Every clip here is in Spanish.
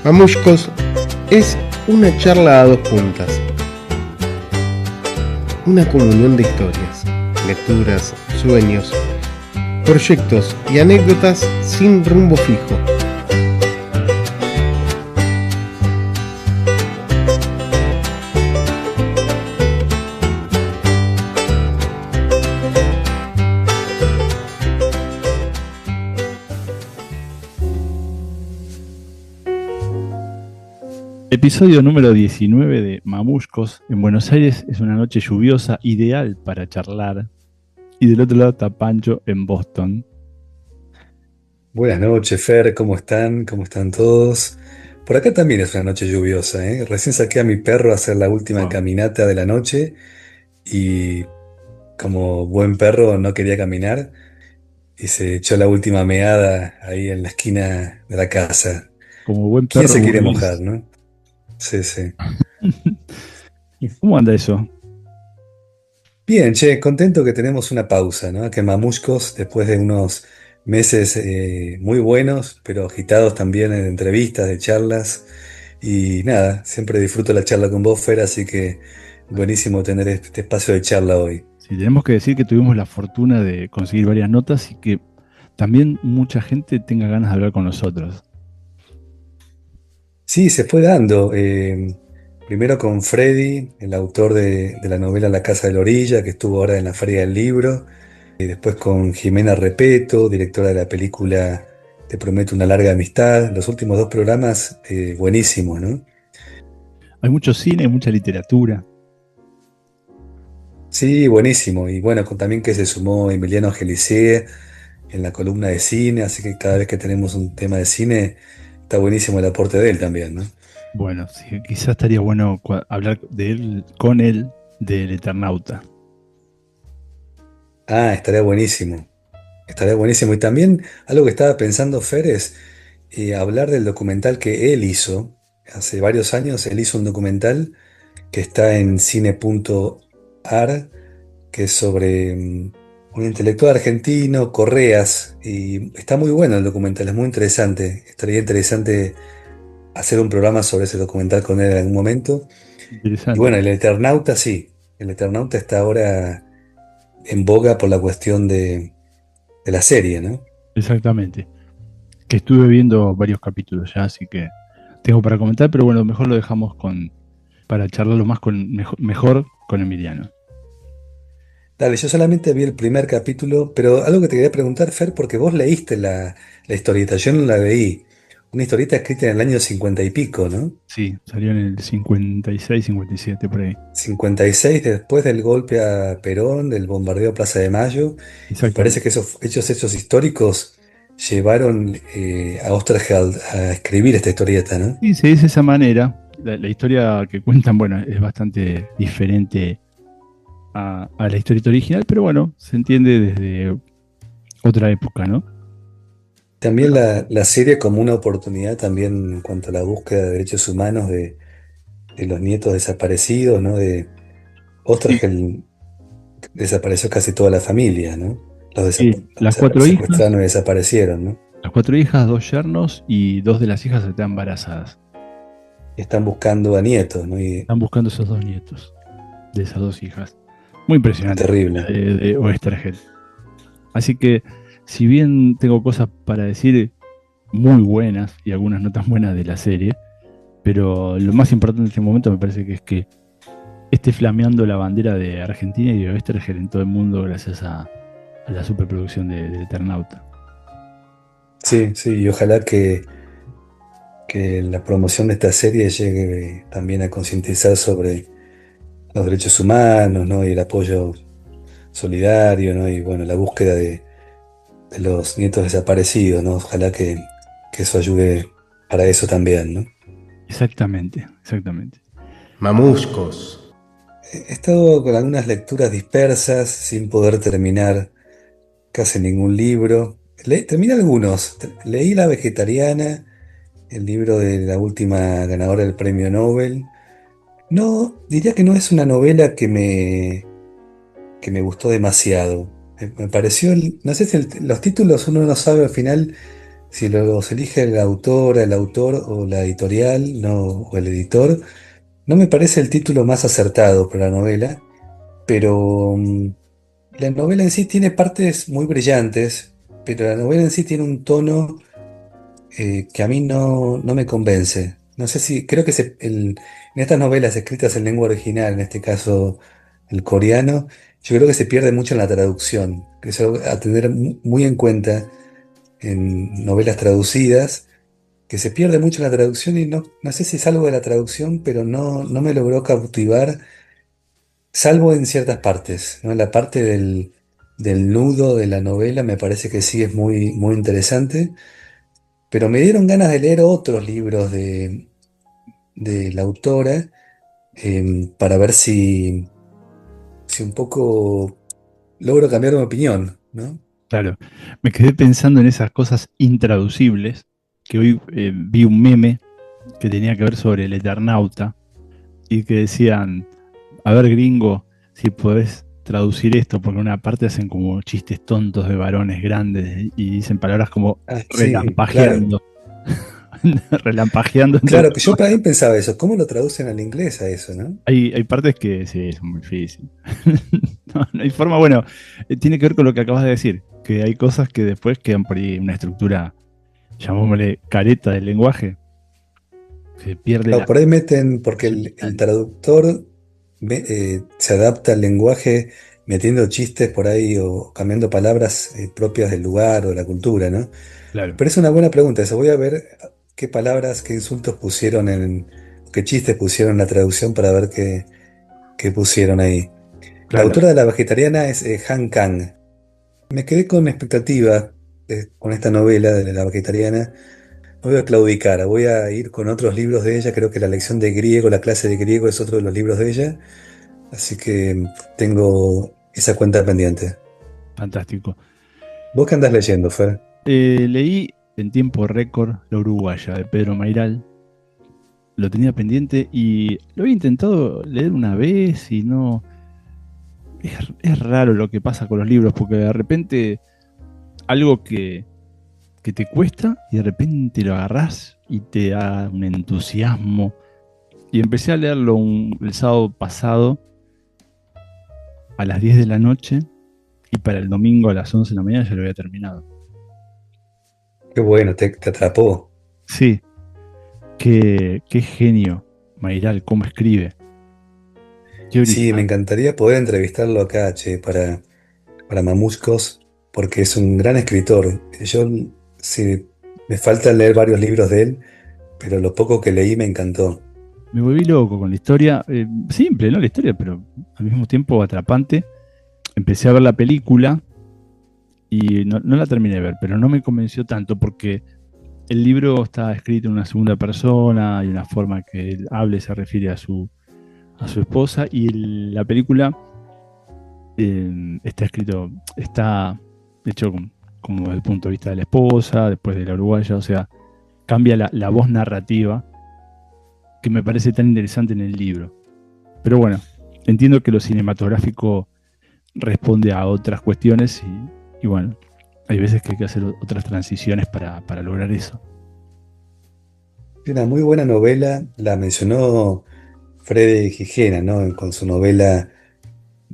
Mamushkos es una charla a dos puntas, una comunión de historias, lecturas, sueños, proyectos y anécdotas sin rumbo fijo. Episodio número 19 de Mamushkos. En Buenos Aires es una noche lluviosa, ideal para charlar. Y del otro lado está Pancho en Boston. Buenas noches, Fer, ¿cómo están? ¿Cómo están todos? Por acá también es una noche lluviosa, ¿eh? Recién saqué a mi perro a hacer la última caminata de la noche y como buen perro no quería caminar y se echó la última meada ahí en la esquina de la casa. Como buen ¿Quién perro se quiere burgués. mojar, no? Sí, sí. ¿Cómo anda eso? Bien, che, contento que tenemos una pausa, ¿no? Que Mamushkos, después de unos meses muy buenos, pero agitados también de entrevistas, de charlas. Y nada, siempre disfruto la charla con vos, Fer, así que buenísimo tener este espacio de charla hoy. Sí, tenemos que decir que tuvimos la fortuna de conseguir varias notas y que también mucha gente tenga ganas de hablar con nosotros. Sí, se fue dando. Primero con Freddy, el autor de la novela La Casa de la Orilla, que estuvo ahora en la Feria del Libro. Y después con Jimena Repeto, directora de la película Te prometo una larga amistad. Los últimos dos programas buenísimos, ¿no? Hay mucho cine, mucha literatura. Sí, buenísimo. Y bueno, también que se sumó Emiliano Angelicé en la columna de cine, así que cada vez que tenemos un tema de cine, está buenísimo el aporte de él también, ¿no? Bueno, sí, quizás estaría bueno hablar de él, con él, del Eternauta. Ah, estaría buenísimo. Estaría buenísimo. Y también algo que estaba pensando, Fer, es hablar del documental que él hizo. Hace varios años él hizo un documental que está en cine.ar, que es sobre un intelectual argentino, Correas, y está muy bueno el documental, es muy interesante. Estaría interesante hacer un programa sobre ese documental con él en algún momento. Y Interesante. bueno, el Eternauta sí, el Eternauta está ahora en boga por la cuestión de la serie, ¿no? Exactamente. Que estuve viendo varios capítulos ya, así que tengo para comentar, pero bueno, mejor lo dejamos para charlarlo más mejor con Emiliano. Dale, yo solamente vi el primer capítulo, pero algo que te quería preguntar, Fer, porque vos leíste la historieta, yo no la leí. Una historieta escrita en el año 50 y pico, ¿no? Sí, salió en el 56, 57 por ahí. 56 después del golpe a Perón, del bombardeo a Plaza de Mayo, y parece Exactamente. que esos hechos históricos llevaron a Osterheld a escribir esta historieta, ¿no? Y se dice de esa manera. La historia que cuentan, bueno, es bastante diferente a la historieta original, pero bueno, se entiende desde otra época, ¿no? También la serie como una oportunidad también en cuanto a la búsqueda de derechos humanos de los nietos desaparecidos, ¿no? De Sí, Osterheld desapareció casi toda la familia, ¿no? sí, Los secuestraron y desaparecieron, ¿no? las cuatro hijas, dos yernos y dos de las hijas están embarazadas. Y están buscando a nietos, ¿no? Y Están buscando esos dos nietos de esas dos hijas. Muy impresionante la historia terrible. de Oesterheld. Así que, si bien tengo cosas para decir muy buenas y algunas no tan buenas de la serie, pero lo más importante en este momento me parece que es que esté flameando la bandera de Argentina y de Oesterheld en todo el mundo gracias a la superproducción del Eternauta. Sí, sí, y ojalá que la promoción de esta serie llegue también a concientizar sobre los derechos humanos, ¿no? Y el apoyo solidario, ¿no? Y bueno, la búsqueda de los nietos desaparecidos, ¿no? Ojalá que eso ayude para eso también, ¿no? Exactamente, exactamente. Mamushkos. He estado con algunas lecturas dispersas sin poder terminar casi ningún libro. Terminé algunos. Leí La Vegetariana, el libro de la última ganadora del premio Nobel. No, diría que no es una novela que me gustó demasiado. Me pareció, no sé si los títulos uno no sabe al final si los elige el autor o la editorial, no, o el editor. No me parece el título más acertado para la novela, pero la novela en sí tiene partes muy brillantes, pero la novela en sí tiene un tono que a mí no me convence. No sé si, creo que en estas novelas escritas en lengua original, en este caso el coreano, yo creo que se pierde mucho en la traducción, que es algo a tener muy en cuenta en novelas traducidas, que se pierde mucho en la traducción y no sé si es algo de la traducción, pero no me logró cautivar, salvo en ciertas partes, ¿no? La parte del nudo de la novela me parece que sí es muy interesante. Pero me dieron ganas de leer otros libros de la autora, para ver si un poco logro cambiar mi opinión, ¿no? Claro, me quedé pensando en esas cosas intraducibles, que hoy vi un meme que tenía que ver sobre el Eternauta y que decían, a ver gringo, si podés traducir esto, porque en una parte hacen como chistes tontos de varones grandes y dicen palabras como Ah, sí, claro. relampagueando, relampagueando. Claro, que yo también pensaba eso. ¿Cómo lo traducen al inglés a eso, no? Hay partes que sí, son muy difíciles. No hay forma, bueno, tiene que ver con lo que acabas de decir, que hay cosas que después quedan por ahí en una estructura, llamémosle careta del lenguaje, se pierde Claro, la por ahí meten, porque el original. traductor se adapta al lenguaje metiendo chistes por ahí o cambiando palabras propias del lugar o de la cultura, ¿no? Claro, Pero es una buena pregunta esa. Voy a ver qué palabras, qué insultos qué chistes pusieron en la traducción para ver qué pusieron ahí. La claro. autora de La Vegetariana es Han Kang. Me quedé con expectativa con esta novela de La Vegetariana. No voy a claudicar, voy a ir con otros libros de ella. Creo que la lección de griego, la clase de griego es otro de los libros de ella. Así que tengo esa cuenta pendiente. Fantástico. ¿Vos qué andás leyendo, Fer? Leí en tiempo récord La Uruguaya de Pedro Mairal. Lo tenía pendiente y lo había intentado leer una vez y no. Es raro lo que pasa con los libros, porque de repente algo que te cuesta y de repente lo agarrás y te da un entusiasmo. Y empecé a leerlo el sábado pasado a las 10 de la noche y para el domingo a las 11 de la mañana ya lo había terminado. Qué bueno, te atrapó. Sí, qué genio, Mairal, cómo escribe. Qué Sí, me original. encantaría poder entrevistarlo acá, che, para Mamuscos, porque es un gran escritor. Yo sí, me falta leer varios libros de él, pero lo poco que leí me encantó. Me volví loco con la historia, simple, ¿no? La historia, pero al mismo tiempo atrapante. Empecé a ver la película y no la terminé de ver, pero no me convenció tanto porque el libro está escrito en una segunda persona, hay una forma que él hable, se refiere a su esposa, y la película está hecho como desde el punto de vista de la esposa, después de la uruguaya, o sea, cambia la voz narrativa que me parece tan interesante en el libro. Pero bueno, entiendo que lo cinematográfico responde a otras cuestiones y bueno, hay veces que hay que hacer otras transiciones para lograr eso. Una muy buena novela, la mencionó Fede Gijena, ¿no? Con su novela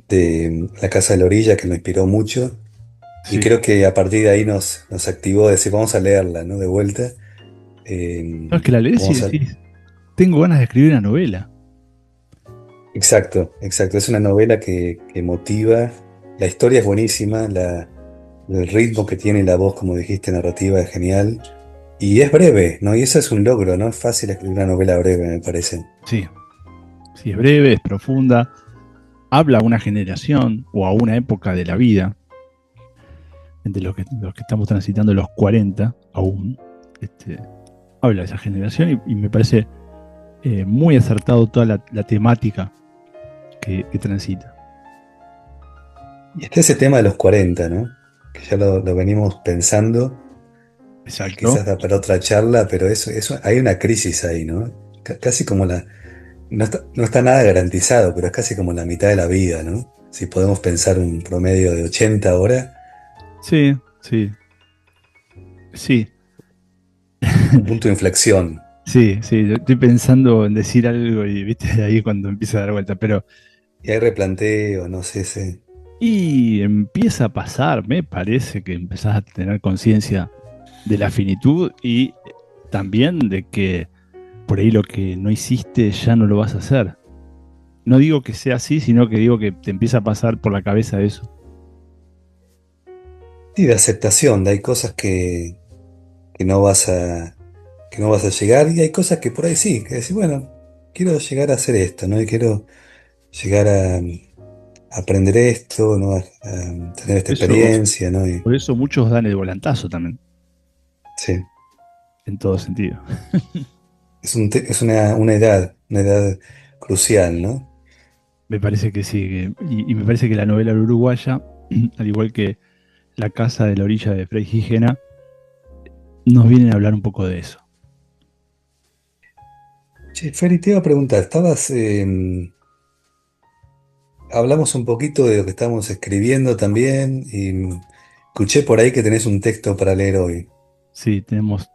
de La Casa de la Orilla, que lo inspiró mucho. Y Sí. creo que a partir de ahí nos activó a decir, vamos a leerla, ¿no? De vuelta. No, es que la lees y Vamos a... decís, tengo ganas de escribir una novela. Exacto, exacto. Es una novela que motiva. La historia es buenísima, el ritmo que tiene la voz, como dijiste, narrativa es genial. Y es breve, ¿no? Y eso es un logro, ¿no? Es fácil escribir una novela breve, me parece. Sí, sí, es breve, es profunda, habla a una generación o a una época de la vida, entre los que estamos transitando los 40 aún, este, habla de esa generación y me parece muy acertado toda la temática que transita. Y está ese tema de los 40, ¿no? que ya lo venimos pensando, Exacto. quizás da para otra charla, pero hay una crisis ahí, ¿no? Casi como no está nada garantizado, pero es casi como la mitad de la vida, ¿no? Si podemos pensar un promedio de 80 ahora, Sí, sí, sí. un punto de inflexión. Sí, sí, yo estoy pensando en decir algo y viste ahí cuando empieza a dar vuelta, pero Y hay replanteo, no sé, sí. y empieza a pasar, me parece que empezás a tener conciencia de la finitud y también de que por ahí lo que no hiciste ya no lo vas a hacer. No digo que sea así, sino que digo que te empieza a pasar por la cabeza eso. Y de aceptación, de hay cosas que no vas que no vas a llegar y hay cosas que por ahí sí, que decís, bueno, quiero llegar a hacer esto, ¿no? Y quiero llegar a aprender esto, ¿no? A tener esta Eso, experiencia, ¿no? Y por eso muchos dan el volantazo también, sí, en todo sentido. es una edad crucial, ¿no? Me parece que sí, y me parece que la novela uruguaya, al igual que La casa de la orilla de Frei Gijena, nos vienen a hablar un poco de eso. Che, Feri, te iba a preguntar, hablamos un poquito de lo que estamos escribiendo también y escuché por ahí que tenés un texto para leer hoy. Sí, tenemos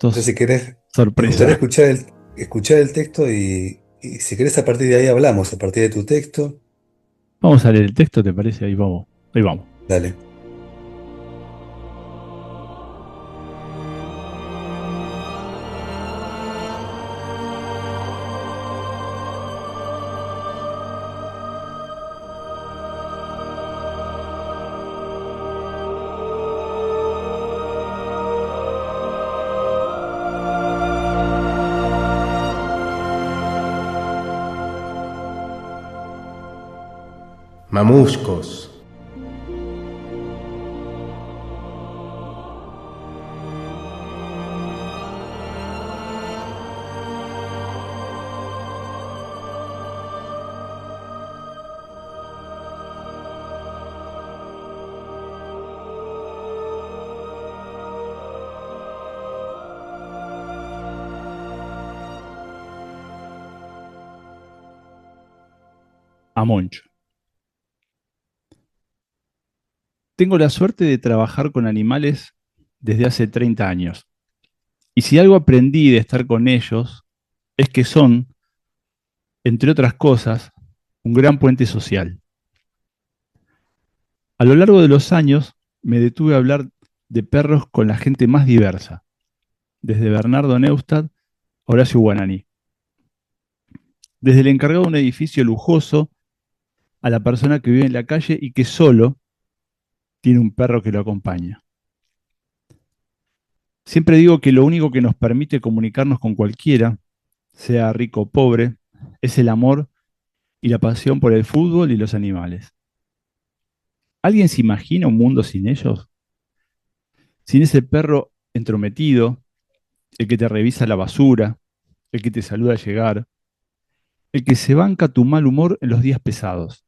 No sé textos si querés, me gustaría sorpresa. escuchar el texto y si querés a partir de ahí hablamos, a partir de tu texto, Vamos a leer el texto, ¿te parece? Ahí vamos. Ahí vamos. dale. Mamuscos. A Moncho. Tengo la suerte de trabajar con animales desde hace 30 años. Y si algo aprendí de estar con ellos, es que son, entre otras cosas, un gran puente social. A lo largo de los años, me detuve a hablar de perros con la gente más diversa, desde Bernardo Neustadt a Horacio Guaraní, desde el encargado de un edificio lujoso a la persona que vive en la calle y que solo tiene un perro que lo acompaña. Siempre digo que lo único que nos permite comunicarnos con cualquiera, sea rico o pobre, es el amor y la pasión por el fútbol y los animales. ¿Alguien se imagina un mundo sin ellos? Sin ese perro entrometido, el que te revisa la basura, el que te saluda al llegar, el que se banca tu mal humor en los días pesados,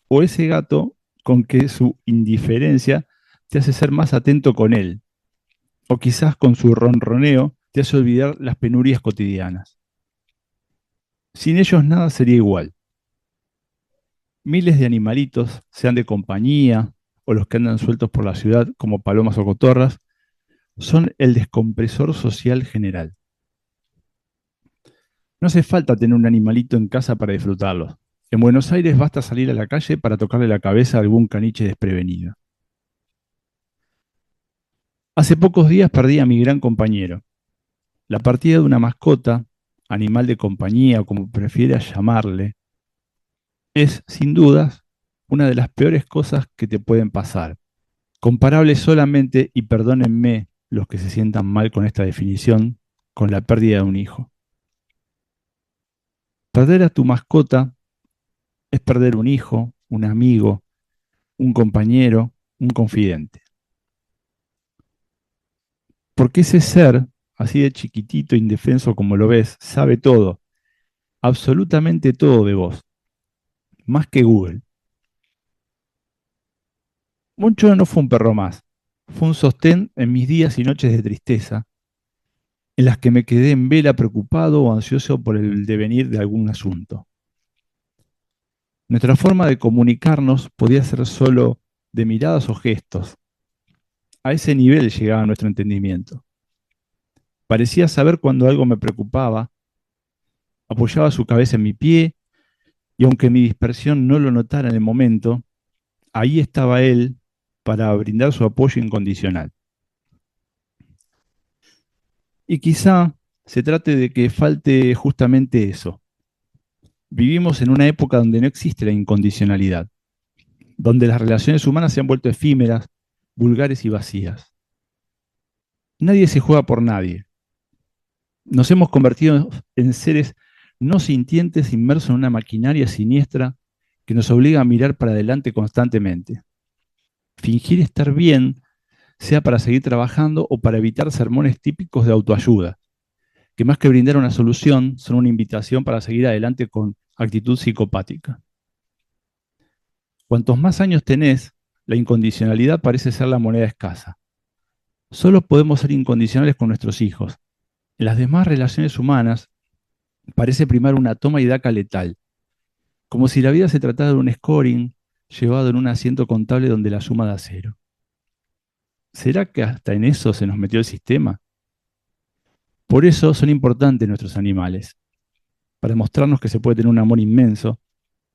o ese gato con que su indiferencia te hace ser más atento con él, o quizás con su ronroneo te hace olvidar las penurias cotidianas. Sin ellos nada sería igual. Miles de animalitos, sean de compañía o los que andan sueltos por la ciudad como palomas o cotorras, son el descompresor social general. No hace falta tener un animalito en casa para disfrutarlos. En Buenos Aires basta salir a la calle para tocarle la cabeza a algún caniche desprevenido. Hace pocos días perdí a mi gran compañero. La partida de una mascota, animal de compañía o como prefieras llamarle, es, sin dudas, una de las peores cosas que te pueden pasar. Comparable solamente, y perdónenme los que se sientan mal con esta definición, con la pérdida de un hijo. Perder a tu mascota es perder un hijo, un amigo, un compañero, un confidente. Porque ese ser, así de chiquitito, indefenso como lo ves, sabe todo, absolutamente todo de vos, más que Google. Moncho no fue un perro más, fue un sostén en mis días y noches de tristeza, en las que me quedé en vela preocupado o ansioso por el devenir de algún asunto. Nuestra forma de comunicarnos podía ser solo de miradas o gestos. A ese nivel llegaba nuestro entendimiento. Parecía saber cuando algo me preocupaba, apoyaba su cabeza en mi pie y aunque mi dispersión no lo notara en el momento, ahí estaba él para brindar su apoyo incondicional. Y quizá se trate de que falte justamente eso. Vivimos en una época donde no existe la incondicionalidad, donde las relaciones humanas se han vuelto efímeras, vulgares y vacías. Nadie se juega por nadie. Nos hemos convertido en seres no sintientes inmersos en una maquinaria siniestra que nos obliga a mirar para adelante constantemente. Fingir estar bien, sea para seguir trabajando o para evitar sermones típicos de autoayuda, que más que brindar una solución, son una invitación para seguir adelante con actitud psicopática. Cuantos más años tenés, la incondicionalidad parece ser la moneda escasa. Solo podemos ser incondicionales con nuestros hijos. En las demás relaciones humanas parece primar una toma y daca letal, como si la vida se tratara de un scoring llevado en un asiento contable donde la suma da cero. ¿Será que hasta en eso se nos metió el sistema? Por eso son importantes nuestros animales, para mostrarnos que se puede tener un amor inmenso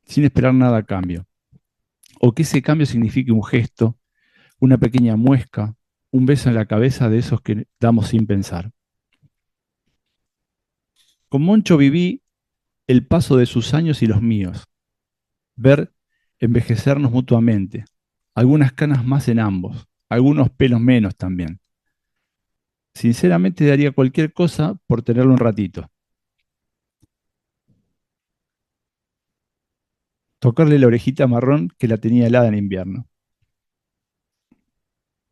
sin esperar nada a cambio, o que ese cambio signifique un gesto, una pequeña muesca, un beso en la cabeza de esos que damos sin pensar. Con Moncho viví el paso de sus años y los míos, ver envejecernos mutuamente, algunas canas más en ambos, algunos pelos menos también. Sinceramente daría cualquier cosa por tenerlo un ratito. Tocarle la orejita marrón que la tenía helada en invierno.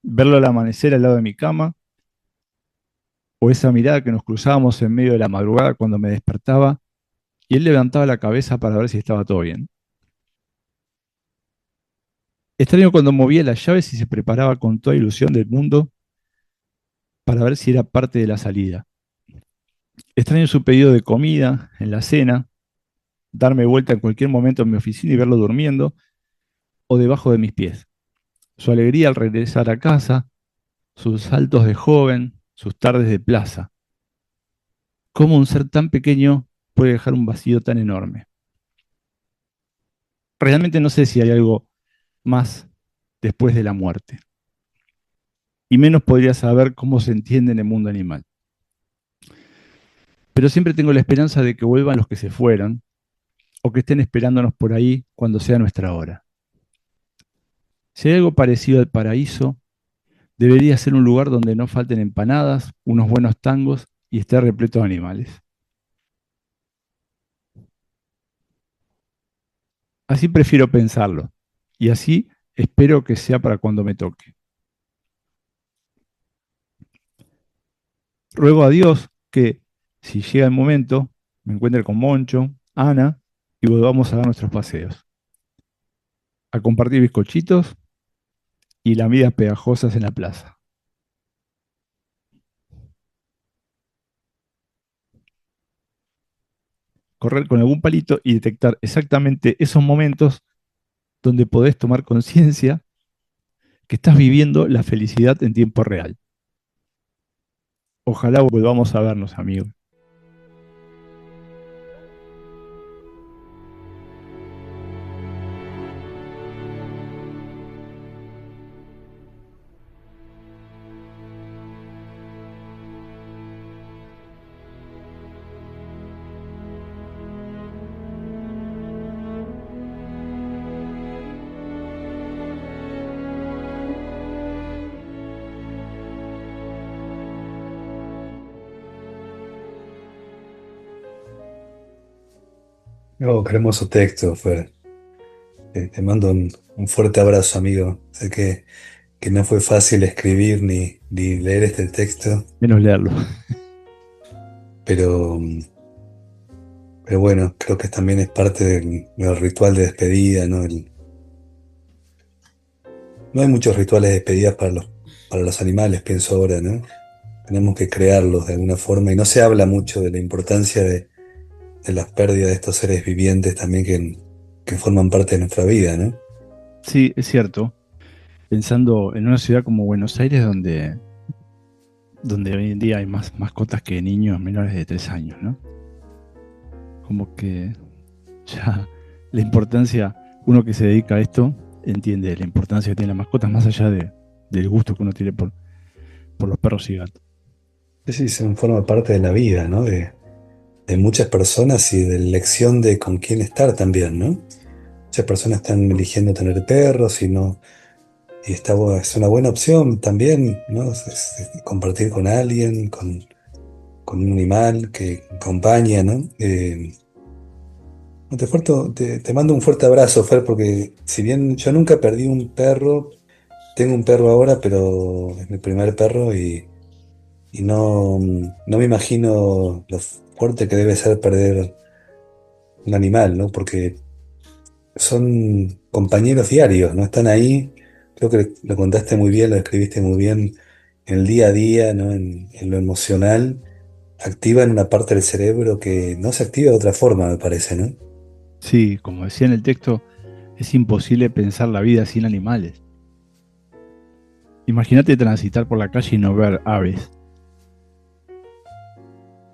Verlo al amanecer al lado de mi cama, o esa mirada que nos cruzábamos en medio de la madrugada cuando me despertaba y él levantaba la cabeza para ver si estaba todo bien. Extraño cuando movía las llaves y se preparaba con toda ilusión del mundo para ver si era parte de la salida. Extraño su pedido de comida en la cena, darme vuelta en cualquier momento en mi oficina y verlo durmiendo o debajo de mis pies. Su alegría al regresar a casa, sus saltos de joven, sus tardes de plaza. ¿Cómo un ser tan pequeño puede dejar un vacío tan enorme? Realmente no sé si hay algo más después de la muerte. Y menos podría saber cómo se entiende en el mundo animal. Pero siempre tengo la esperanza de que vuelvan los que se fueron o que estén esperándonos por ahí cuando sea nuestra hora. Si hay algo parecido al paraíso, debería ser un lugar donde no falten empanadas, unos buenos tangos y esté repleto de animales. Así prefiero pensarlo y así espero que sea para cuando me toque. Ruego a Dios que, si llega el momento, me encuentre con Moncho, Ana y volvamos a dar nuestros paseos, a compartir bizcochitos y lamidas pegajosas en la plaza. Correr con algún palito y detectar exactamente esos momentos donde podés tomar conciencia que estás viviendo la felicidad en tiempo real. Ojalá volvamos a vernos, amigos. Oh, qué hermoso texto, Fer. Te mando un fuerte abrazo, amigo. Sé que no fue fácil escribir ni leer este texto, Menos leerlo. pero, pero bueno, creo que también es parte del ritual de despedida, ¿no? no hay muchos rituales de despedidas para los animales, pienso ahora, ¿no? Tenemos que crearlos de alguna forma y no se habla mucho de la importancia de las pérdidas de estos seres vivientes también que forman parte de nuestra vida, ¿no? Sí, es cierto. Pensando en una ciudad como Buenos Aires, donde hoy en día hay más mascotas que niños menores de 3 años, ¿no? Como que ya la importancia, uno que se dedica a esto, entiende la importancia que tienen las mascotas más allá del gusto que uno tiene por los perros y gatos. Sí, sí, forma parte de la vida, ¿no? De muchas personas y de la elección de con quién estar también, ¿no? Muchas personas están eligiendo tener perros y no, y es una buena opción también, ¿no? Es compartir con alguien, con un animal que acompaña, ¿no? Te mando un fuerte abrazo, Fer, porque si bien yo nunca perdí un perro, tengo un perro ahora, pero es mi primer perro y no me imagino lo fuerte que debe ser perder un animal, ¿no? Porque son compañeros diarios, ¿no? Están ahí, creo que lo contaste muy bien, lo escribiste muy bien, en el día a día, ¿no? En lo emocional, activan una parte del cerebro que no se activa de otra forma, me parece, ¿no? Sí, como decía en el texto, es imposible pensar la vida sin animales. Imagínate transitar por la calle y no ver aves,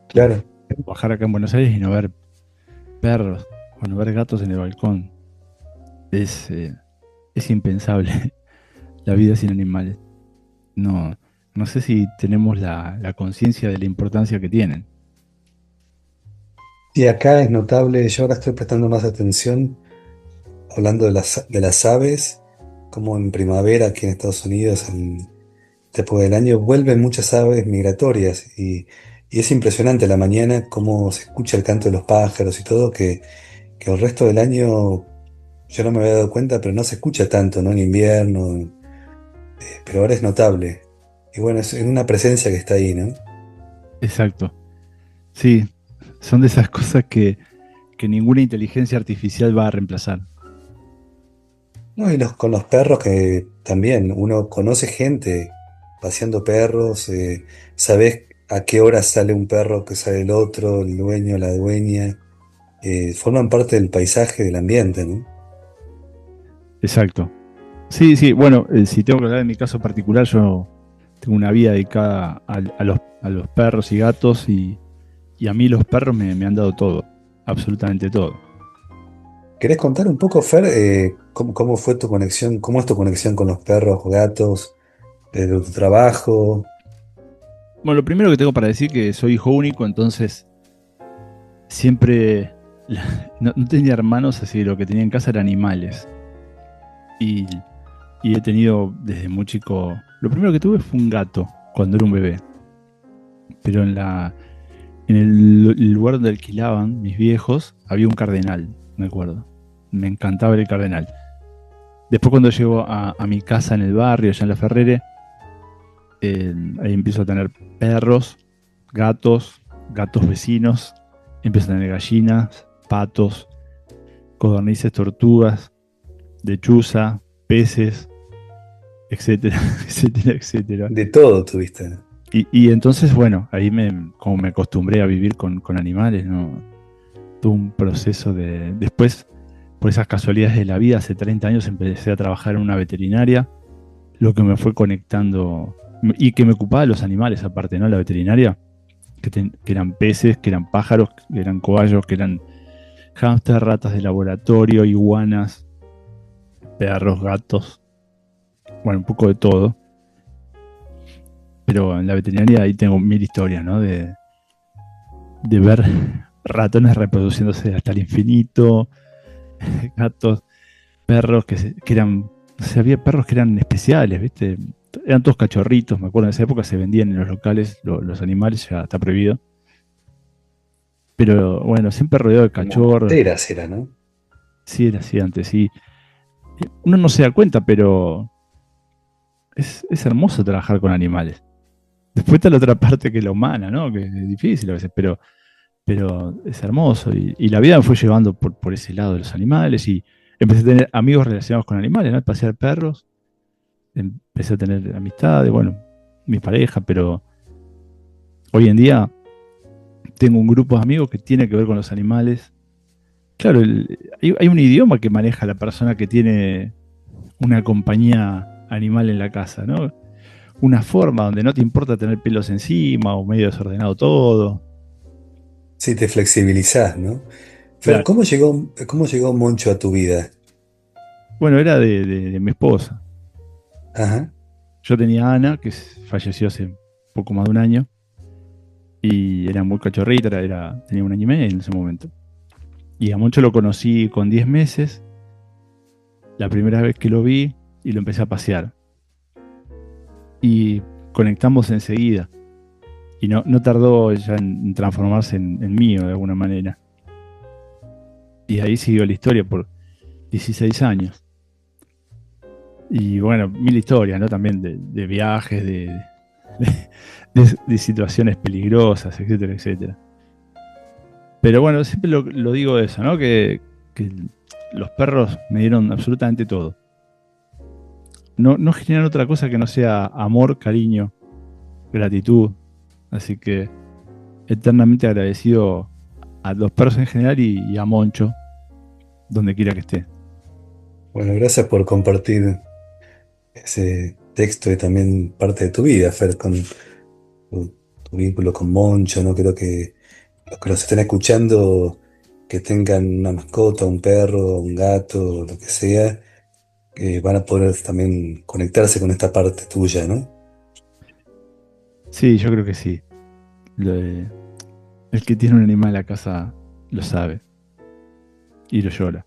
Claro. bajar acá en Buenos Aires y no ver perros, o no ver gatos en el balcón. Es, eh, es impensable la vida sin animales. No, no sé si tenemos la conciencia de la importancia que tienen. Y acá es notable, yo ahora estoy prestando más atención, hablando de las aves, como en primavera aquí en Estados Unidos, en esta época del año, vuelven muchas aves migratorias y es impresionante a la mañana cómo se escucha el canto de los pájaros y todo, que el resto del año yo no me había dado cuenta, pero no se escucha tanto, ¿no? En invierno, pero ahora es notable. Y bueno, es una presencia que está ahí, ¿no? Exacto. Sí, son de esas cosas que ninguna inteligencia artificial va a reemplazar. No, y con los perros que también uno conoce gente paseando perros, sabes a qué hora sale un perro, que sale el otro, el dueño, la dueña, forman parte del paisaje, del ambiente, ¿no? Exacto. Sí, sí, bueno, si tengo que hablar de mi caso particular, yo tengo una vida dedicada a los perros y gatos y a mí los perros me han dado todo, absolutamente todo. ¿Querés contar un poco, Fer, cómo fue tu conexión, cómo es tu conexión con los perros, gatos, de tu trabajo? Bueno, lo primero que tengo para decir que soy hijo único, entonces siempre no tenía hermanos, así que lo que tenía en casa eran animales. Y, y he tenido desde muy chico, lo primero que tuve fue un gato cuando era un bebé, pero en el lugar donde alquilaban mis viejos había un cardenal, me acuerdo. Me encantaba el cardenal. Después cuando llego a mi casa en el barrio, allá en La Ferrere, ahí empiezo a tener perros, gatos, gatos vecinos, empiezo a tener gallinas, patos, codornices, tortugas, lechuza, peces, etcétera, etcétera, etcétera. De todo tuviste, ¿no? Y entonces, bueno, ahí como me acostumbré a vivir con animales, ¿no? Tuve un proceso de... Después, por esas casualidades de la vida, hace 30 años empecé a trabajar en una veterinaria, lo que me fue conectando y que me ocupaba de los animales aparte, ¿no? La veterinaria, que eran peces, que eran pájaros, que eran cobayos, que eran hámster, ratas de laboratorio, iguanas, perros, gatos, bueno, un poco de todo. Pero en la veterinaria ahí tengo mil historias, ¿no? De ver ratones reproduciéndose hasta el infinito, gatos, perros que eran, no sé, había perros que eran especiales, ¿viste? Eran todos cachorritos, me acuerdo en esa época se vendían en los locales los animales, ya está prohibido. Pero bueno, siempre rodeado de Como cachorros, teras era, ¿no? sí era así antes, sí. Uno no se da cuenta, pero es hermoso trabajar con animales. Después está la otra parte que es la humana, ¿no? Que es difícil a veces, pero es hermoso. Y la vida me fue llevando por ese lado de los animales y empecé a tener amigos relacionados con animales, ¿no? Pasear perros. empecé a tener amistades, bueno, mi pareja, pero hoy en día tengo un grupo de amigos que tiene que ver con los animales. Claro, hay un idioma que maneja la persona que tiene una compañía animal en la casa, ¿no? Una forma donde no te importa tener pelos encima o medio desordenado todo. Sí, te flexibilizás, ¿no? Fer, Claro. ¿cómo llegó Moncho a tu vida? Bueno, era de mi esposa. Ajá. Yo tenía a Ana, que falleció hace poco más de un año, y era muy cachorrita, tenía un año y medio en ese momento. Y a Moncho lo conocí con 10 meses, la primera vez que lo vi, y lo empecé a pasear. Y conectamos enseguida. Y no tardó ya en transformarse en mío de alguna manera. Y ahí siguió la historia por 16 años. Y bueno, mil historias, ¿no? También de viajes, de situaciones peligrosas, etcétera, etcétera. Pero bueno, siempre lo digo eso, ¿no? Que los perros me dieron absolutamente todo. No generan otra cosa que no sea amor, cariño, gratitud. Así que eternamente agradecido a los perros en general y a Moncho, donde quiera que esté. Bueno, gracias por compartir ese texto y también parte de tu vida, Fer, con tu vínculo con Moncho, ¿no? Creo que los que nos estén escuchando, que tengan una mascota, un perro, un gato, lo que sea, van a poder también conectarse con esta parte tuya, ¿no? Sí, yo creo que sí. El que tiene un animal en la casa lo sabe y lo llora.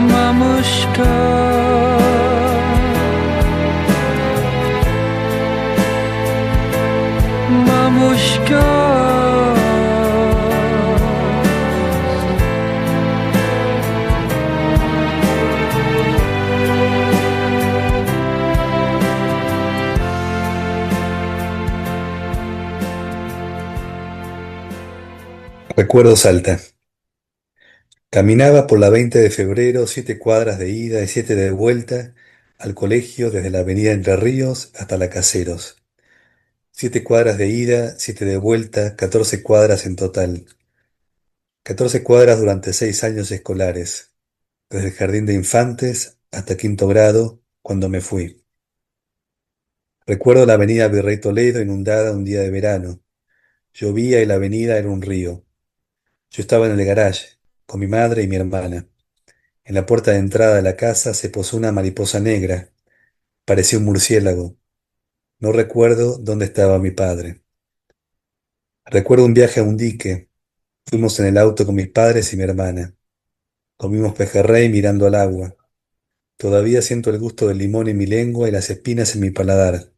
Mamushka, mamushka. Recuerdo Salta. Caminaba por la 20 de febrero, 7 cuadras de ida y 7 de vuelta al colegio desde la avenida Entre Ríos hasta la Caseros. 7 cuadras de ida, 7 de vuelta, 14 cuadras en total. 14 cuadras durante 6 años escolares, desde el jardín de infantes hasta quinto grado, cuando me fui. Recuerdo la avenida Virrey Toledo inundada un día de verano. Llovía y la avenida era un río. Yo estaba en el garage, con mi madre y mi hermana. En la puerta de entrada de la casa se posó una mariposa negra. Parecía un murciélago. No recuerdo dónde estaba mi padre. Recuerdo un viaje a un dique. Fuimos en el auto con mis padres y mi hermana. Comimos pejerrey mirando al agua. Todavía siento el gusto del limón en mi lengua y las espinas en mi paladar.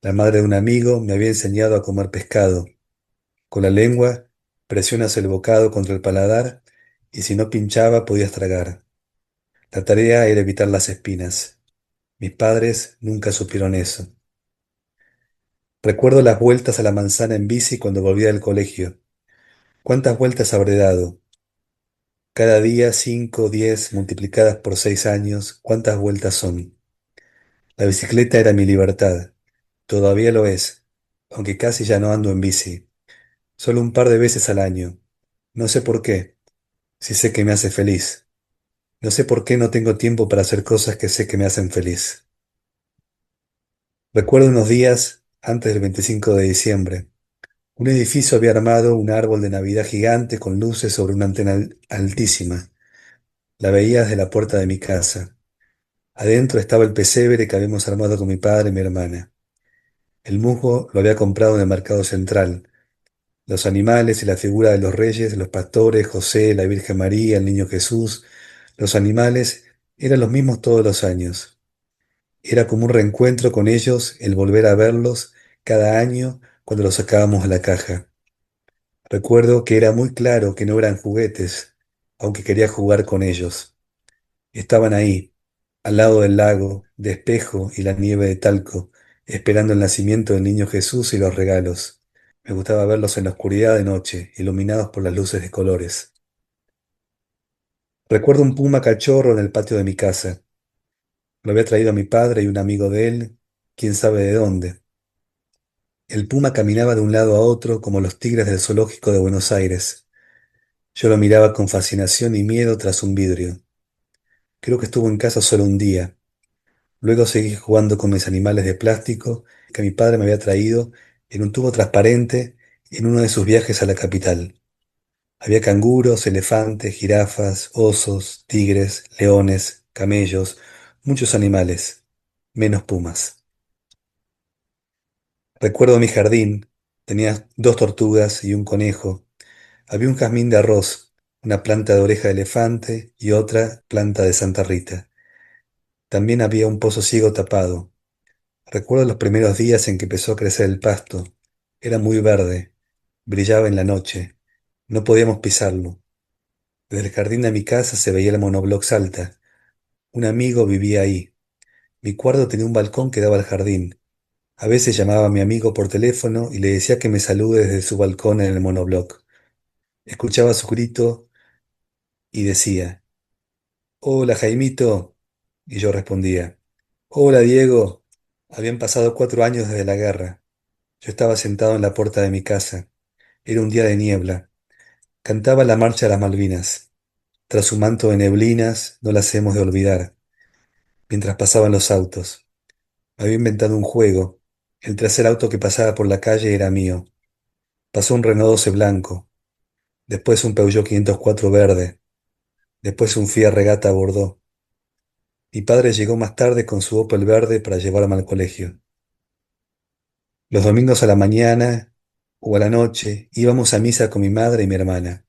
La madre de un amigo me había enseñado a comer pescado. Con la lengua presionas el bocado contra el paladar y si no pinchaba podías tragar. La tarea era evitar las espinas. Mis padres nunca supieron eso. Recuerdo las vueltas a la manzana en bici cuando volvía del colegio. ¿Cuántas vueltas habré dado? Cada día 5, 10, multiplicadas por 6 años. ¿Cuántas vueltas son? La bicicleta era mi libertad. Todavía lo es, aunque casi ya no ando en bici. Solo un par de veces al año. No sé por qué, si sé que me hace feliz. No sé por qué no tengo tiempo para hacer cosas que sé que me hacen feliz. Recuerdo unos días antes del 25 de diciembre. Un edificio había armado un árbol de Navidad gigante con luces sobre una antena altísima. La veía desde la puerta de mi casa. Adentro estaba el pesebre que habíamos armado con mi padre y mi hermana. El musgo lo había comprado en el mercado central. Los animales y la figura de los reyes, los pastores, José, la Virgen María, el Niño Jesús, los animales eran los mismos todos los años. Era como un reencuentro con ellos el volver a verlos cada año cuando los sacábamos de la caja. Recuerdo que era muy claro que no eran juguetes, aunque quería jugar con ellos. Estaban ahí, al lado del lago, de espejo y la nieve de talco, esperando el nacimiento del niño Jesús y los regalos. Me gustaba verlos en la oscuridad de noche, iluminados por las luces de colores. Recuerdo un puma cachorro en el patio de mi casa. Lo había traído mi padre y un amigo de él, quién sabe de dónde. El puma caminaba de un lado a otro como los tigres del zoológico de Buenos Aires. Yo lo miraba con fascinación y miedo tras un vidrio. Creo que estuvo en casa solo un día. Luego seguí jugando con mis animales de plástico que mi padre me había traído en un tubo transparente en uno de sus viajes a la capital. Había canguros, elefantes, jirafas, osos, tigres, leones, camellos, muchos animales, menos pumas. Recuerdo mi jardín, tenía dos tortugas y un conejo. Había un jazmín de arroz, una planta de oreja de elefante y otra planta de Santa Rita. También había un pozo ciego tapado. Recuerdo los primeros días en que empezó a crecer el pasto. Era muy verde, brillaba en la noche. No podíamos pisarlo. Desde el jardín de mi casa se veía el monobloc Salta. Un amigo vivía ahí. Mi cuarto tenía un balcón que daba al jardín. A veces llamaba a mi amigo por teléfono y le decía que me salude desde su balcón en el monobloc. Escuchaba su grito y decía, Hola Jaimito. Y yo respondía, Hola Diego. Habían pasado 4 años desde la guerra. Yo estaba sentado en la puerta de mi casa. Era un día de niebla. Cantaba la marcha de las Malvinas. Tras su manto de neblinas, no las hemos de olvidar. Mientras pasaban los autos. Había inventado un juego. El tercer auto que pasaba por la calle era mío. Pasó un Renault 12 blanco. Después un Peugeot 504 verde. Después un Fiat Regata Bordeaux. Mi padre llegó más tarde con su Opel verde para llevarme al colegio. Los domingos a la mañana o a la noche íbamos a misa con mi madre y mi hermana.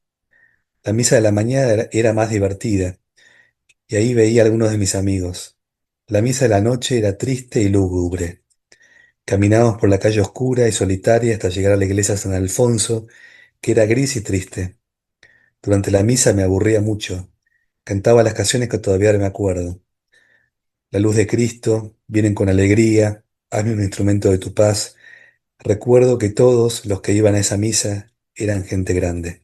La misa de la mañana era más divertida y ahí veía a algunos de mis amigos. La misa de la noche era triste y lúgubre. Caminábamos por la calle oscura y solitaria hasta llegar a la iglesia San Alfonso, que era gris y triste. Durante la misa me aburría mucho. Cantaba las canciones que todavía me acuerdo. La luz de Cristo, vienen con alegría, hazme un instrumento de tu paz. Recuerdo que todos los que iban a esa misa eran gente grande.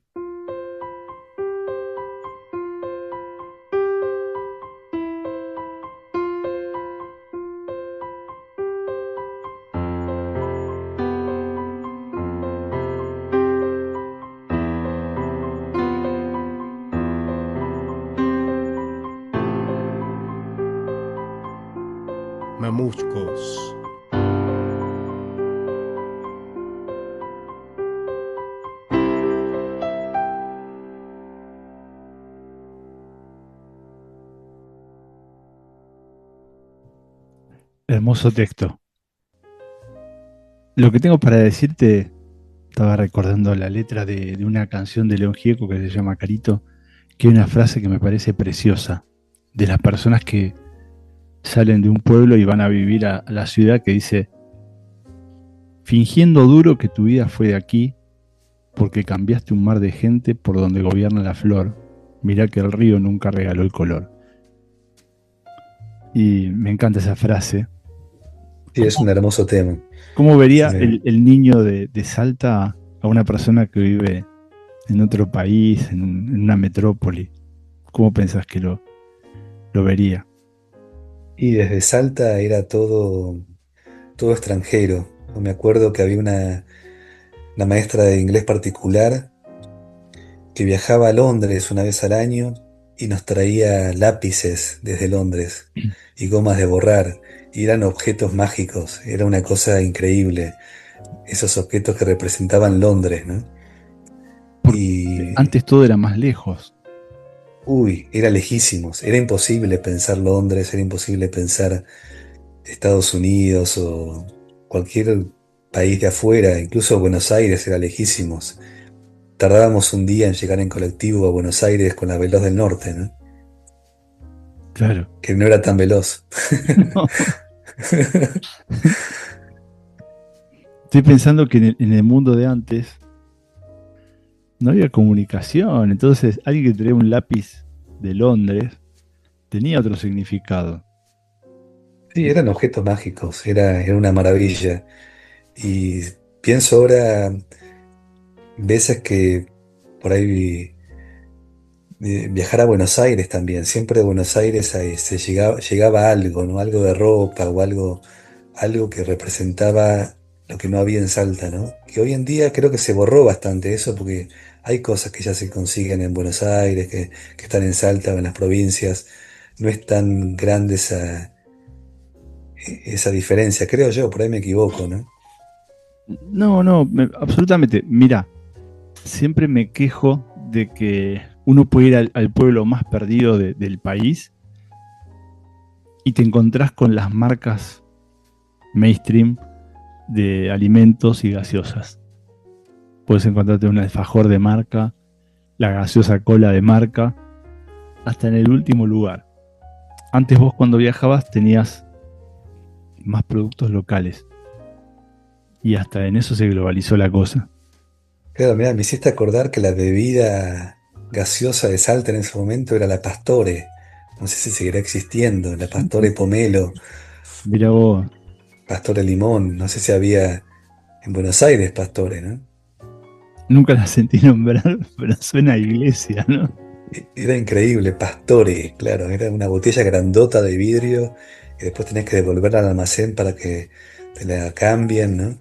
Mamuscos. Hermoso texto. Lo que tengo para decirte, estaba recordando la letra de una canción de León Gieco que se llama Carito, que hay una frase que me parece preciosa, de las personas que salen de un pueblo y van a vivir a la ciudad, que dice, fingiendo duro que tu vida fue de aquí, porque cambiaste un mar de gente por donde gobierna la flor, mirá que el río nunca regaló el color. Y me encanta esa frase. Sí, es un hermoso tema. ¿Cómo vería Sí. el niño de Salta a una persona que vive en otro país, en una metrópoli? ¿Cómo pensás que lo vería? Y desde Salta era todo extranjero. Me acuerdo que había una maestra de inglés particular que viajaba a Londres una vez al año y nos traía lápices desde Londres y gomas de borrar. Y eran objetos mágicos, era una cosa increíble. Esos objetos que representaban Londres, ¿no? Porque Y, antes todo era más lejos. uy, era lejísimos, era imposible pensar Londres, era imposible pensar Estados Unidos o cualquier país de afuera, incluso Buenos Aires era lejísimos. Tardábamos un día en llegar en colectivo a Buenos Aires con la Veloz del Norte, ¿no? Claro. Que no era tan veloz. Estoy pensando que en el mundo de antes no había comunicación, entonces alguien que traía un lápiz de Londres tenía otro significado. Sí, eran objetos mágicos, era una maravilla. Y pienso ahora veces que por ahí viajar a Buenos Aires también. Siempre de Buenos Aires ahí llegaba algo, ¿no? Algo de ropa o algo que representaba lo que no había en Salta, ¿no? Que hoy en día creo que se borró bastante eso porque hay cosas que ya se consiguen en Buenos Aires, que están en Salta o en las provincias. No es tan grande esa diferencia, creo yo, por ahí me equivoco, ¿no? No, no, absolutamente. Mira, siempre me quejo de que uno puede ir al pueblo más perdido del país y te encontrás con las marcas mainstream de alimentos y gaseosas. Puedes encontrarte un alfajor de marca, la gaseosa cola de marca, hasta en el último lugar. Antes vos cuando viajabas tenías más productos locales y hasta en eso se globalizó la cosa. Claro, mira, me hiciste acordar que la bebida gaseosa de Salta en ese momento era la Pastore. No sé si seguirá existiendo, la Pastore Pomelo, Mira vos, Pastore Limón. No sé si había en Buenos Aires Pastore, ¿no? nunca la sentí nombrar, pero suena a iglesia, ¿no? Era increíble, Pastore, claro, era una botella grandota de vidrio que después tenés que devolverla al almacén para que te la cambien, ¿no?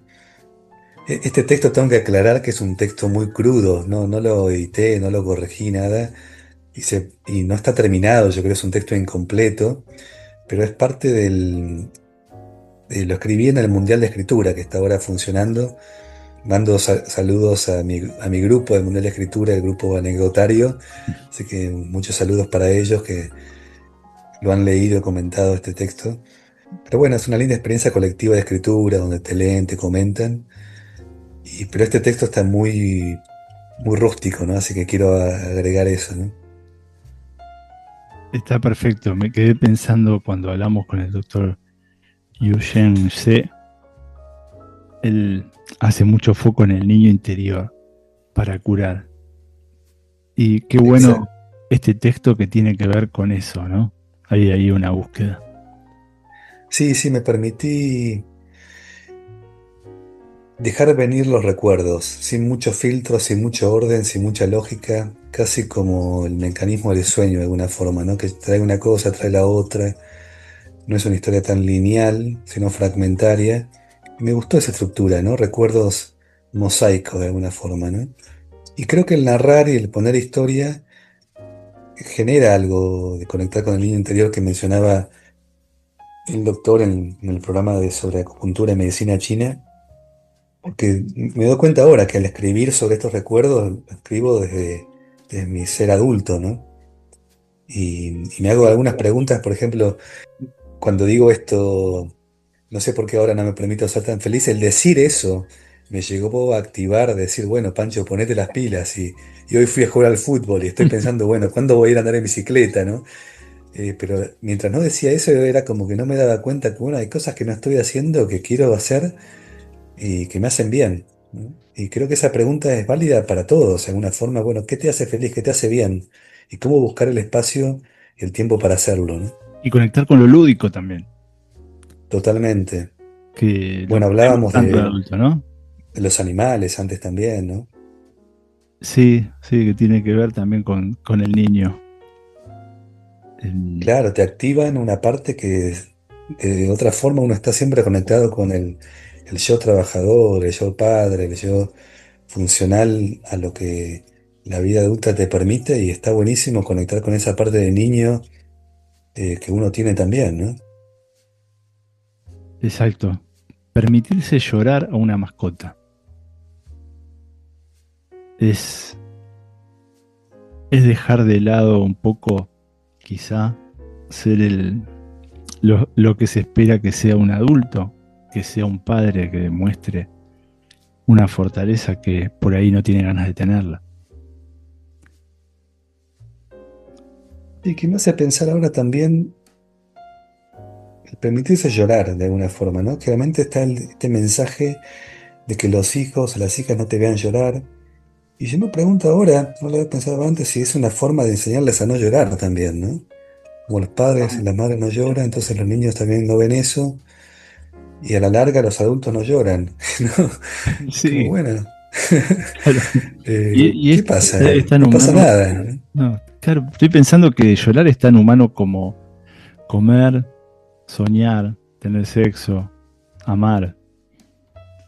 Este texto tengo que aclarar que es un texto muy crudo, no lo edité, no lo corregí nada y no está terminado, yo creo que es un texto incompleto, pero es parte lo escribí en el Mundial de Escritura que está ahora funcionando. Mando saludos a mi grupo del Mundial de Escritura, el grupo anecdotario, así que muchos saludos para ellos que lo han leído y comentado este texto. Pero bueno, es una linda experiencia colectiva de escritura donde te leen, te comentan. Pero este texto está muy rústico, ¿no? Así que quiero agregar eso, ¿no? Está perfecto. Me quedé pensando cuando hablamos con el doctor Yuyen C. Él hace mucho foco en el niño interior para curar. Y qué bueno Exacto. este texto que tiene que ver con eso, ¿no? Hay ahí una búsqueda. Sí, sí, me permití dejar venir los recuerdos, sin muchos filtros, sin mucho orden, sin mucha lógica, casi como el mecanismo del sueño de alguna forma, ¿no? Que trae una cosa, trae la otra. No es una historia tan lineal, sino fragmentaria. Y me gustó esa estructura, ¿no? Recuerdos mosaicos de alguna forma, ¿no? Y creo que el narrar y el poner historia genera algo de conectar con el niño interior que mencionaba el doctor en el programa sobre acupuntura y medicina china, porque me doy cuenta ahora que al escribir sobre estos recuerdos, lo escribo desde mi ser adulto, ¿no? Y me hago algunas preguntas, por ejemplo, cuando digo esto. No sé por qué ahora no me permito ser tan feliz. El decir eso me llegó a activar, decir, bueno, Pancho, ponete las pilas. Y hoy fui a jugar al fútbol y estoy pensando, bueno, ¿cuándo voy a ir a andar en bicicleta, no? Pero mientras no decía eso, era como que no me daba cuenta que, bueno, hay cosas que no estoy haciendo, que quiero hacer y que me hacen bien, ¿no? Y creo que esa pregunta es válida para todos, de alguna forma. Bueno, ¿qué te hace feliz? ¿Qué te hace bien? Y cómo buscar el espacio y el tiempo para hacerlo, ¿no? Y conectar con lo lúdico también, Totalmente. que lo Bueno, perdemos hablábamos tanto de adulto, ¿no? de los animales antes también, ¿no? Sí, sí, que tiene que ver también con el niño. El- Claro, te activan una parte que de otra forma uno está siempre conectado con el yo trabajador, el yo padre, el yo funcional a lo que la vida adulta te permite y está buenísimo conectar con esa parte de niño que uno tiene también, ¿no? exacto. Permitirse llorar a una mascota. Es, es dejar de lado un poco, quizá, ser lo que se espera que sea un adulto, que sea un padre que demuestre una fortaleza que por ahí no tiene ganas de tenerla. Y que me hace pensar ahora también el permitirse llorar de alguna forma, ¿no? Claramente está este mensaje de que los hijos o las hijas no te vean llorar. Y yo me pregunto ahora, no lo había pensado antes, si es una forma de enseñarles a no llorar también, ¿no? Como los padres y las madres no lloran, entonces los niños también no ven eso. y a la larga los adultos no lloran, ¿no? Como Sí, bueno, claro. Y ¿qué pasa? es tan No pasa humano. nada, ¿no? No, claro, estoy pensando que llorar es tan humano como comer, soñar, tener sexo, amar.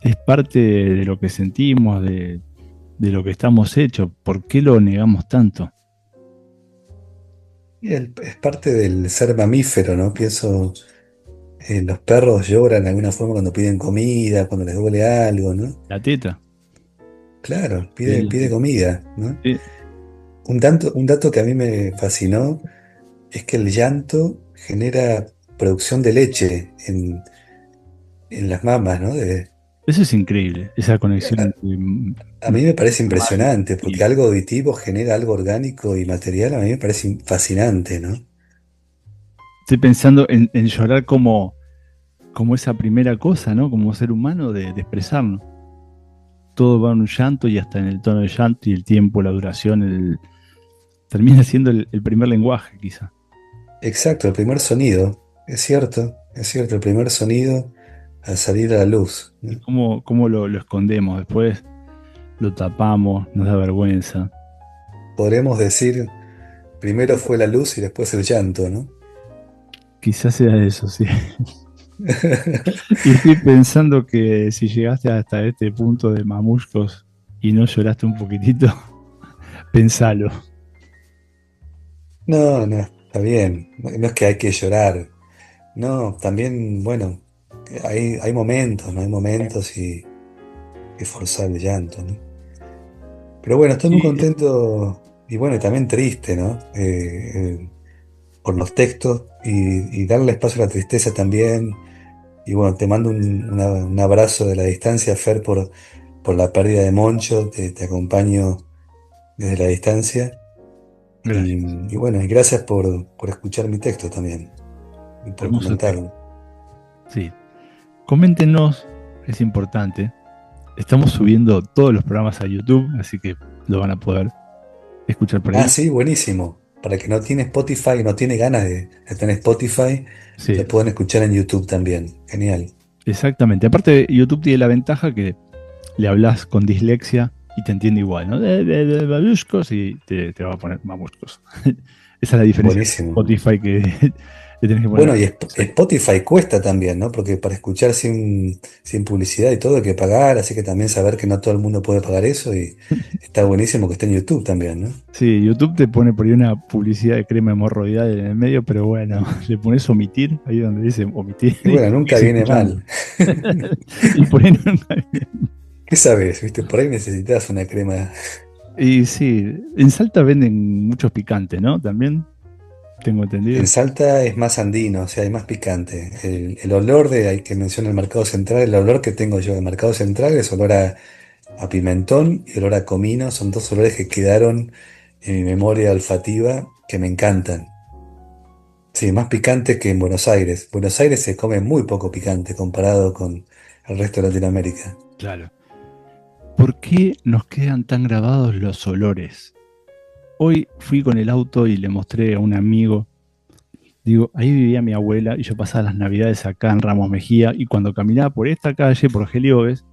Es parte de lo que sentimos, de lo que estamos hechos. ¿Por qué lo negamos tanto? Y es parte del ser mamífero, ¿no? Pienso, los perros lloran de alguna forma cuando piden comida, cuando les duele algo, ¿no? La teta. Claro, Sí, pide comida, ¿no? sí. Un dato que a mí me fascinó es que el llanto genera producción de leche en las mamas, ¿no? Eso es increíble, esa conexión A, entre a mí me parece madre impresionante, y porque algo auditivo genera algo orgánico y material, a mí me parece fascinante, ¿no? estoy pensando en llorar como esa primera cosa, ¿no? Como ser humano de expresarnos. Todo va en un llanto y hasta en el tono de llanto y el tiempo, la duración, termina siendo el primer lenguaje, quizá. Exacto, el primer sonido, es cierto, el primer sonido al salir a la luz, Y ¿no? cómo lo escondemos después, lo tapamos, nos da vergüenza. Podremos decir, primero fue la luz y después el llanto, ¿no? Quizás sea eso, sí. Y estoy pensando que si llegaste hasta este punto de mamuscos y no lloraste un poquitito, pensalo. No, no, está bien, no, no es que hay que llorar, no, también, bueno, hay momentos, ¿no? Hay momentos y forzar el llanto, ¿no? Pero bueno, estoy muy Y contento y bueno, y también triste, ¿no? Por los textos y darle espacio a la tristeza también. Y bueno, te mando un abrazo de la distancia, Fer, por la pérdida de Moncho, te acompaño desde la distancia. gracias. Y bueno, y gracias por escuchar mi texto también y por Hermoso texto. comentarlo. Sí. Coméntenos, es importante. Estamos subiendo todos los programas a YouTube, así que lo van a poder escuchar por Ah, ahí. sí, buenísimo. Para que no tiene Spotify, no tiene ganas de tener Spotify, Sí, lo pueden escuchar en YouTube también. Genial. exactamente. Aparte, YouTube tiene la ventaja que le hablas con dislexia y te entiende igual, ¿no? De mamuscos y te va a poner mamuscos. Esa es la diferencia de Buenísimo. Spotify que le tenés que poner. Bueno, y Spotify cuesta también, ¿no? Porque para escuchar sin publicidad y todo hay que pagar, así que también saber que no todo el mundo puede pagar eso y está buenísimo que esté en YouTube también, ¿no? Sí, YouTube te pone por ahí una publicidad de crema hemorroidal en el medio, pero bueno, le pones omitir, ahí donde dice omitir, Y y bueno, nunca sigues viene escuchando. mal. Y por ahí no. ¿Qué sabes? ¿Viste? Por ahí necesitas una crema. Y sí, en Salta venden muchos picantes, ¿no? También tengo En entendido. Salta es más andino, o sea, hay más picante. El olor de, ahí que menciona el Mercado Central, el olor que tengo yo del Mercado Central es olor a pimentón y olor a comino. Son dos olores que quedaron en mi memoria olfativa que me encantan. Sí, más picante que en Buenos Aires. Buenos Aires se come muy poco picante comparado con el resto de Latinoamérica. Claro. ¿Por qué nos quedan tan grabados los olores? Hoy fui con el auto y le mostré a un amigo. Digo, ahí vivía mi abuela y yo pasaba las navidades acá en Ramos Mejía y cuando caminaba por esta calle, por Gelioves,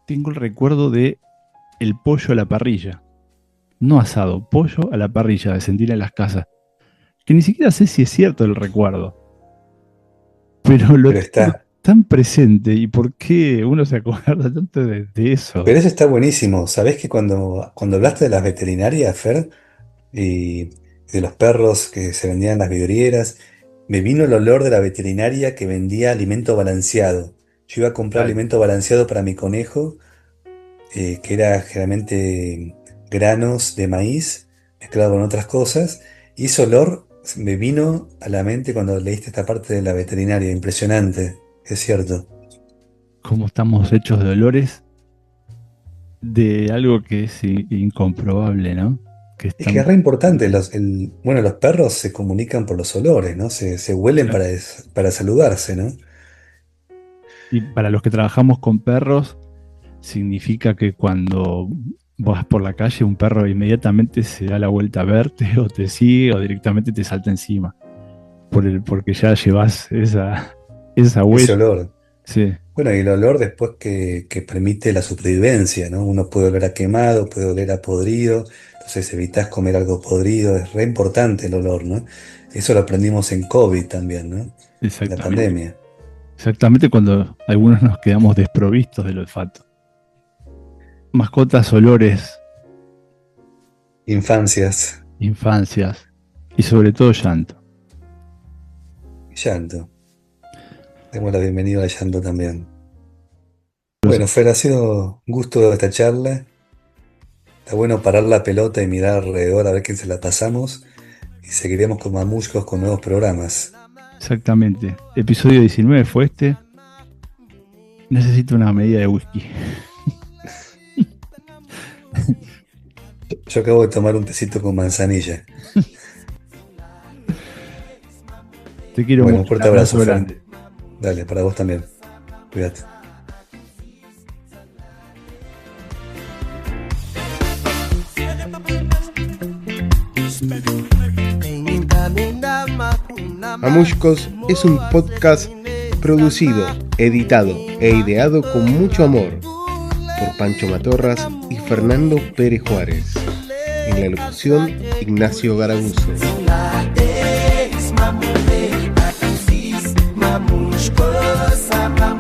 tengo el recuerdo de el pollo a la parrilla. No asado, pollo a la parrilla de sentir en las casas. Que ni siquiera sé si es cierto el recuerdo, pero lo Pero tengo está. tan presente y por qué uno se acuerda tanto de eso. Pero eso está buenísimo. ¿Sabés que cuando hablaste de las veterinarias, Fer, y de los perros que se vendían en las vidrieras, me vino el olor de la veterinaria que vendía alimento balanceado? Yo iba a comprar Claro. alimento balanceado para mi conejo, que era generalmente granos de maíz mezclado con otras cosas, y ese olor me vino a la mente cuando leíste esta parte de la veterinaria. Impresionante, es cierto. Cómo estamos hechos de olores de algo que es incomprobable, ¿no? Que Es que es estamos. re importante, bueno, los perros se comunican por los olores, ¿no? Se huelen para saludarse, ¿no? Y para los que trabajamos con perros, significa que cuando vas por la calle, un perro inmediatamente se da la vuelta a verte o te sigue o directamente te salta encima. Porque ya llevas esa ese huella. olor. Sí, Bueno, y el olor después que permite la supervivencia, ¿no? Uno puede oler a quemado, puede oler a podrido, entonces evitás comer algo podrido, es re importante el olor, ¿no? Eso lo aprendimos en COVID también, ¿no? En la exactamente. pandemia. Exactamente cuando algunos nos quedamos desprovistos del olfato. Mascotas, olores, Infancias, infancias y sobre todo llanto. llanto. Demos la bienvenida al llanto también. Bueno, Fer, ha sido un gusto esta charla. Está bueno parar la pelota y mirar alrededor a ver quién se la pasamos. Y seguiremos con Mamuscos con nuevos programas. Exactamente. Episodio 19 fue este. Necesito una medida de whisky. Yo acabo de tomar un tecito con manzanilla. Te quiero Bueno, un mucho. Un fuerte abrazo, abrazo Fer. grande. Dale, para vos también. Cuídate. Mamushkos es un podcast producido, editado e ideado con mucho amor por Pancho Matorras y Fernando Pérez Juárez. En la locución, Ignacio Garabuzo. Mamushko sama